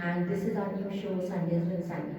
and this is our new show Sundays with Sandy.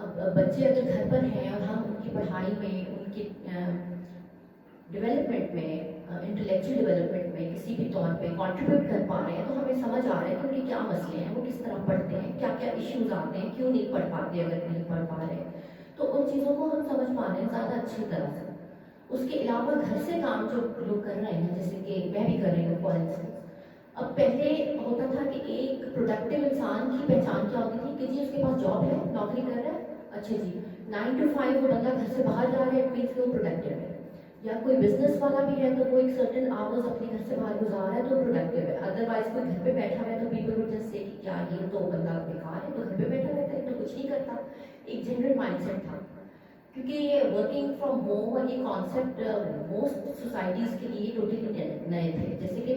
اب بچے اگر گھر پر ہیں اور ہم ان کی پڑھائی میں, ان کی ڈیولپمنٹ میں, انٹلیکچوئل ڈیولپمنٹ میں کسی بھی طور پہ کنٹریبیوٹ کر پا رہے ہیں, تو ہمیں سمجھ آ رہا ہے کہ ان کے کیا مسئلے ہیں, وہ کس طرح پڑھتے ہیں, کیا کیا ایشوز آتے ہیں, کیوں نہیں پڑھ پاتے اگر نہیں پڑھ پا رہے. تو ان چیزوں کو ہم سمجھ پا رہے ہیں زیادہ اچھی طرح سے. اس کے علاوہ گھر سے کام جو لوگ کر رہے ہیں, جیسے کہ میں بھی کر رہی ہوں فار انسٹنس, اب پہلے ہوتا تھا کہ ایک پروڈکٹیو انسان کی پہچان کیا ہوتی تھی کہ جی اس کے پاس جاب ہے, نوکری کر رہا ہے, اچھا جی 9 to 5 وہ بندہ گھر سے باہر جا رہا ہے, اٹ مینس وہ پروڈکٹیو ہے. یا کوئی بزنس والا بھی ہے تو وہ ایک سرٹن آورز اپنے گھر سے باہر گزار رہا ہے تو پروڈکٹیو ہے. ادروائز کوئی گھر پہ بیٹھا ہوا ہے تو پیپل وڈ جسٹ سے کہ کیا یہ تو بندہ بیکار ہے, تو گھر پہ بیٹھا رہتا ہے, تو کچھ نہیں کرتا. ایک جنرل مائنڈ سیٹ تھا, کیونکہ یہ ورکنگ فرام ہوم اور یہ کانسیپٹ موسٹ سوسائٹیز کے لیے ٹوٹلی نئے تھے. جیسے کہ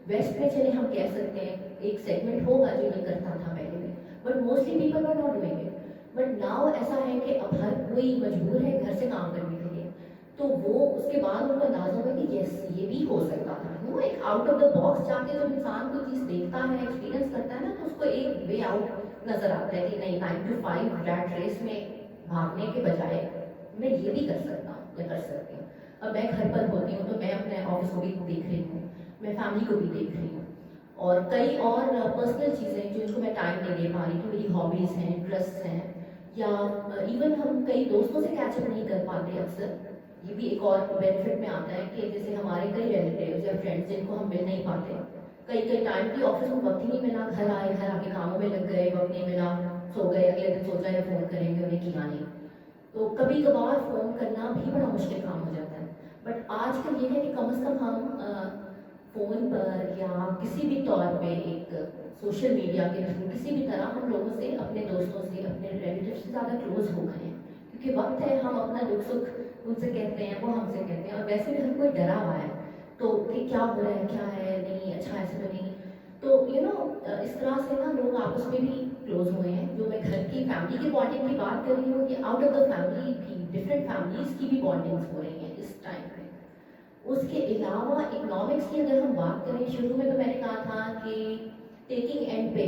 ویسٹ میں چلے ہم کہہ سکتے ہیں ایک سیگمنٹ ہوگا جو یہ کرتا تھا پہلے میں, but mostly people are not doing it. But now ایسا ہے کہ اب ہر کوئی مجبور ہے گھر سے کام کرنے کے لیے, تو وہ اس کے بعد ان کو اندازہ ہوگا کہ یس یہ بھی ہو سکتا تھا. ایک آؤٹ آف دا باکس جا کے جب انسان کوئی چیز دیکھتا ہے, ایکسپیرینس کرتا ہے نا, تو اس کو ایک وے آؤٹ نظر آتا ہے کہ نہیں 9 to 5 ریٹ ریس میں بھاگنے کے بجائے میں یہ بھی کر سکتا ہوں یا کر سکتی ہوں. اب میں گھر پر ہوتی ہوں تو میں اپنے آفس کو بھی دیکھ رہی ہوں, میں فیملی کو بھی دیکھ رہی ہوں, اور کئی اور پرسنل چیزیں جن کو میں ٹائم نہیں دے پا رہی کہ میری ہابیز ہیں, انٹرسٹ ہیں, یا ایون ہم کئی دوستوں سے کیچ اپ نہیں کر پاتے اکثر. یہ بھی ایک اور بینیفٹ میں آتا ہے کہ جیسے ہمارے کئی ریلیٹیوز یا فرینڈس جن کو ہم مل نہیں پاتے, کئی ٹائم کی آفس میں وقت ہی نہیں ملا, گھر آئے, گھر آ کے کاموں میں لگ گئے, وقت نہیں ملا, سو گئے, اگلے دن سوچا ہے فون کریں گے, انہیں کیا نہیں. تو کبھی کبھار فون کرنا بھی بڑا مشکل کام ہو جاتا ہے. بٹ آج کل یہ ہے کہ کم از کم ہم فون پر یا کسی بھی طور پہ ایک سوشل میڈیا کے تھرو کسی بھی طرح ہم لوگوں سے, اپنے دوستوں سے, اپنے ریلیٹیو سے زیادہ کلوز ہو گئے ہیں, کیونکہ وقت ہے ہم اپنا دکھ سکھ ان سے کہتے ہیں, وہ ہم سے کہتے ہیں. اور ویسے بھی ہر کوئی ڈرا ہوا ہے تو کہ کیا ہو رہا ہے, کیا ہے نہیں, اچھا ایسے تو نہیں. تو اس طرح سے نا لوگ آپس میں بھی کلوز ہوئے ہیں. جو میں گھر کی فیملی کی بانڈنگ کی بات کر رہی ہوں, کہ آؤٹ آف دا فیملی بھی ڈفرینٹ فیملیز کی بھی بانڈنگس ہو رہی ہیں اس ٹائم پہ. اس کے علاوہ اکنامکس کی اگر ہم بات کریں, شروع میں تو میں نے کہا تھا کہ ٹیکنگ اینڈ پے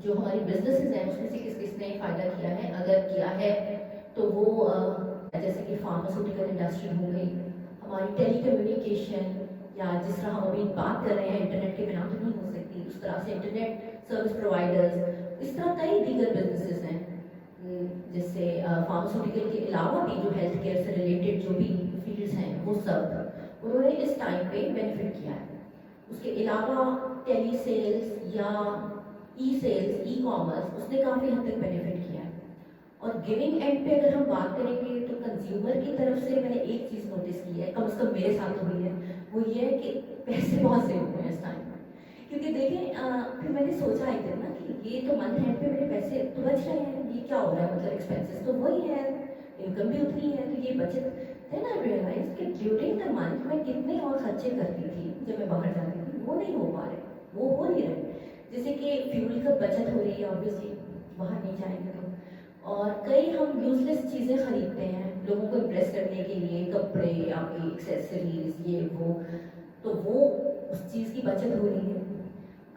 جو ہماری بزنسز ہیں اس میں سے کس کس نے فائدہ کیا ہے, اگر کیا ہے تو وہ جیسے کہ فارماسیوٹیکل انڈسٹری ہو گئی, ہماری ٹیلی کمیونیکیشن, یا جس طرح ہم ابھی بات کر رہے ہیں انٹرنیٹ کے بنا تو نہیں ہو سکتی, اس طرح سے انٹرنیٹ سروس پرووائڈرز, اس طرح کئی دیگر بزنسز ہیں. جیسے فارماسیوٹیکل کے علاوہ بھی جو ہیلتھ کیئر سے ریلیٹڈ جو بھی فیلڈز ہیں وہ سب انہوں نے اس ٹائم پہ بینیفٹ کیا ہے. اس کے علاوہ ٹیلی سیلز یا ای سیلز, ای کامرس, اس نے کافی حد تک بینیفٹ کیا ہے. اور گیونگ اینڈ پہ اگر ہم بات کریں گے تو کنزیومر کی طرف سے میں نے ایک چیز نوٹس کی ہے, کم از کم میرے ساتھ ہوئی ہے, وہ یہ ہے کہ پیسے بہت سیو ہوئے ہیں اس ٹائم میں. کیونکہ دیکھیں پھر میں نے سوچا ایک دن نا کہ یہ تو منتھ اینڈ پہ میرے پیسے تو بچ رہے ہیں, یہ کیا ہو رہا ہے, مطلب ایکسپینسز تو وہی ہے, انکم بھی اتنی ہے, تو یہ بچت ہے نا. ریئلائز کہ ڈیورنگ دا منتھ میں کتنے اور خرچے کرتی تھی جب میں باہر جاتی تھی, وہ نہیں ہو پا رہے, وہ ہو نہیں رہے. جیسے کہ فیول کا بچت ہو رہی ہے اوبیسلی, باہر نہیں جائیں گے تو. اور کئی ہم یوز لیس چیزیں خریدتے ہیں لوگوں کو امپریس کرنے کے لیے, کپڑے یا ایکسیسریز, یہ وہ, تو وہ اس چیز کی بچت ہو رہی ہے.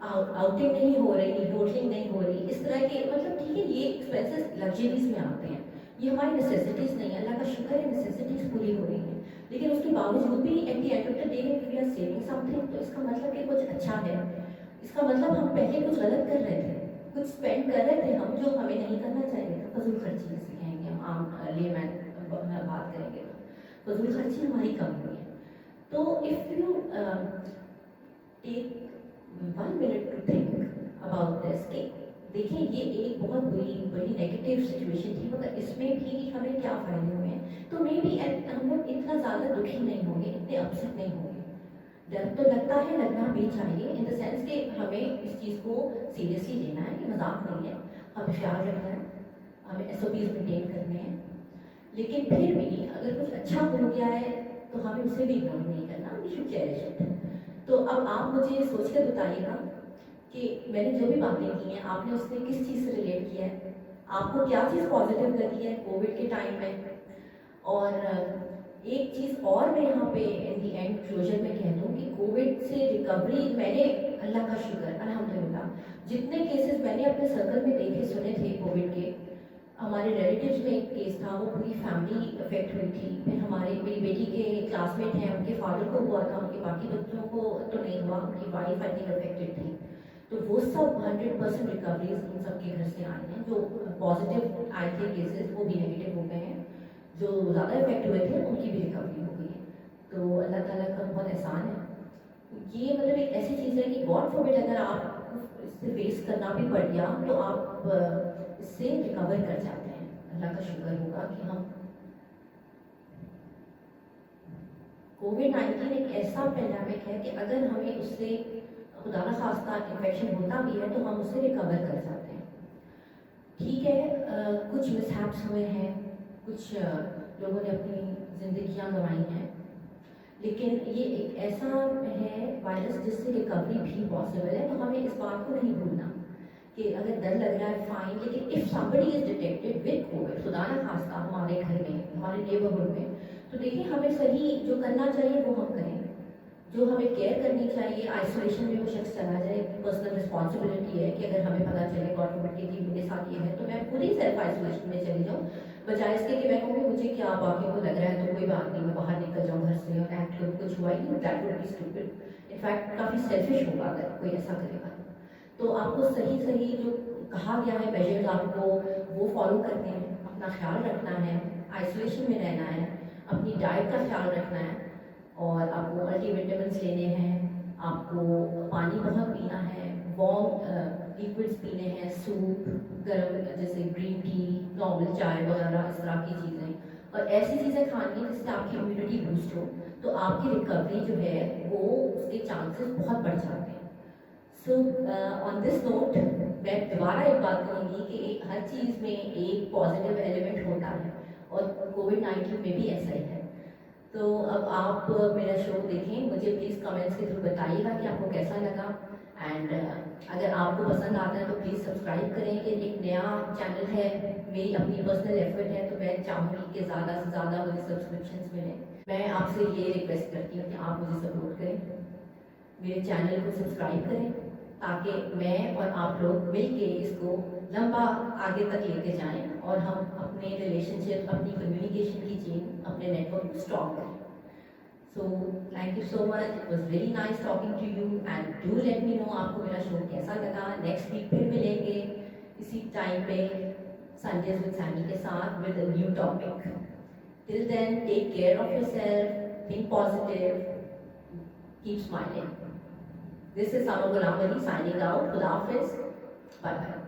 آؤٹنگ نہیں ہو رہی, ہوٹلنگ نہیں ہو رہی, اس طرح کے مطلب ٹھیک ہے یہ ایکسپینسز لگژریز میں آتے ہیں, یہ ہماری نیسیسٹیز نہیں ہیں, اللہ کا شکر ہے نیسیسٹیز پوری ہو رہی ہیں. لیکن اس کے باوجود بھی at the end of the day we are saving something, تو اس کا مطلب کہ کچھ اچھا ہے. اس کا مطلب ہم پہلے کچھ غلط کر رہے تھے, کچھ اسپینڈ کر رہے تھے ہم جو ہمیں نہیں کرنا چاہیے تھا. فضول خرچی جیسے کہیں گے ہم, عام لے مین بات کریں گے تو فضول خرچی ہماری کم ہوئی ہے. تو if you take 1 minute to think about this, کہ دیکھیں یہ ایک بہت بڑی نیگیٹو سچویشن تھی, مگر اس میں بھی ہمیں کیا فائدے ہوئے ہیں. تو مے بی ہم لوگ اتنا زیادہ دکھی نہیں ہوں گے, اتنے اپسٹ نہیں ہوں گے. ڈر تو لگتا ہے, لگنا بھی چاہیے, ان دا سینس کہ ہمیں اس چیز کو سیریسلی لینا ہے, کہ مذاق نہیں ہے, ہمیں خیال رکھنا ہے, ہمیں ایس او پیز مینٹین کرنے ہیں. لیکن پھر بھی اگر کچھ اچھا ہو گیا ہے تو ہمیں اسے بھی اگنور نہیں کرنا, وی شوڈ چیریش اٹ. تو اب آپ مجھے سوچ کر بتائیے گا کہ میں نے جو بھی باتیں کی ہیں آپ نے اس سے کس چیز سے ریلیٹ کیا ہے, آپ کو کیا چیز پازیٹیو لگی ہے کووڈ کے ٹائم میں. اور ایک چیز اور میں یہاں پہ ان دی اینڈ کلوجر میں کہہ دوں کہ کووڈ سے ریکوری میں نے, اللہ کا شکر الحمدللہ, جتنے کیسز میں نے اپنے سرکل میں دیکھے سنے تھے کووڈ کے, ہمارے ریلیٹیوز میں ایک کیس تھا, وہ پوری فیملی افیکٹ ہوئی تھی. پھر میری بیٹی کے کلاس میٹ ہیں, ان کے فادر کو ہوا تھا, ان کے باقی بچوں کو تو نہیں ہوا, ان کی وائف آئی تھنک افیکٹڈ تھی. تو وہ سب 100% ریکوریز ان سب کے گھر سے آئی ہیں. جو پازیٹیو آئے تھے کیسز وہ بھی نیگیٹو ہو گئے ہیں, جو زیادہ افیکٹ ہوئے تھے ان کی بھی ریکوری ہو گئی ہے. تو اللہ تعالیٰ کا بہت احسان ہے. یہ مطلب ایک ایسی چیز ہے کہ گاڈ فاربڈ اگر آپ اس سے فیس کرنا بھی پڑ گیا تو آپ اس سے ریکور کر جاتے ہیں. اللہ کا شکر ہوگا کہ ہم کووڈ-19 ایک ایسا پینڈیمک ہے کہ اگر ہمیں اس سے خدا نخواستہ انفیکشن ہوتا بھی ہے تو ہم اس سے ریکور کر جاتے ہیں. ٹھیک ہے, کچھ مس ہیپس ہوئے ہیں, کچھ لوگوں نے اپنی زندگیاں گنوائی ہیں, لیکن یہ ایک ایسا ہے وائرس جس سے ریکوری بھی پاسبل ہے. تو ہمیں اس بات کو نہیں بھولنا کہ اگر ڈر لگ رہا ہے فائن, لیکن if somebody is detected with Covid, خدا نہ خواستہ ہمارے گھر میں, ہمارے نیبرہڈ میں, تو دیکھیں ہمیں صحیح جو کرنا چاہیے وہ ہم کریں. جو ہمیں کیئر کرنی چاہیے, آئسولیشن میں وہ شخص چلا جائے, پرسنل رسپانسبلٹی ہے کہ اگر ہمیں پتہ چلے گورنمنٹ کے کہ میرے ساتھ یہ ہے تو میں خود ہی سیلف آئسولیشن میں چلی جاؤں, بجائے اس کے کہ میں کہوں کہ مجھے کیا باقی کو لگ رہا ہے تو کوئی بات نہیں, میں باہر نکل جاؤں گھر سے اور ایکٹ کروں کچھ ہوا ہی نہیں. That would be stupid. In fact کافی سیلفش ہوگا اگر کوئی ایسا کرے گا. تو آپ کو صحیح جو کہا گیا ہے میجرز آپ کو وہ فالو کرنے ہیں, اپنا خیال رکھنا ہے, آئسولیشن میں رہنا ہے, اپنی ڈائٹ کا خیال رکھنا ہے, اور آپ کو ملٹی وٹامنس لینے ہیں, آپ کو پانی بہت پینا ہے, وارم لیکوڈس پینے ہیں, سوپ گرم جیسے گرین ٹی, نارمل چائے وغیرہ, اس طرح کی چیزیں, اور ایسی چیزیں کھانی ہیں جس سے آپ کی امیونٹی بوسٹ ہو, تو آپ کی ریکوری جو ہے وہ اس کے چانسز بہت بڑھ جاتے ہیں. سو آن دس نوٹ میں دوبارہ ایک بات کہوں گی کہ ہر چیز میں ایک پازیٹیو ایلیمنٹ ہوتا ہے, اور کووڈ-19 میں بھی ایسا ہی ہے. تو اب آپ میرا شو دیکھیں, مجھے پلیز کمنٹس کے تھرو بتائیے گا کہ آپ کو کیسا لگا. اینڈ اگر آپ کو پسند آتا ہے تو پلیز سبسکرائب کریں. کہ ایک نیا چینل ہے, میری اپنی پرسنل ایفرٹ ہے, تو میں چاہوں گی کہ زیادہ سے زیادہ مجھے سبسکرپشنس ملیں. میں آپ سے یہ ریکویسٹ کرتی ہوں کہ آپ مجھے سپورٹ کریں, میرے چینل کو سبسکرائب کریں, تاکہ میں اور آپ لوگ مل کے اس کو لمبا آگے تک لے کے جائیں, اور ہم اپنے ریلیشن شپ, اپنی کمیونیکیشن کی چین, اپنے نیٹ ورک کو اسٹرانگ کریں. So thank you so much, it was very nice talking to you, and do let me know آپ کو میرا شو کیسا لگا. نیکسٹ ویک پھر ملیں گے اسی ٹائم پہ سنڈیز ود سینڈی کے ساتھ with a new topic. Till then take care of yourself, think positive, keep smiling. This is Sama Ghulam Ali signing out. Khuda Hafiz. Bye bye.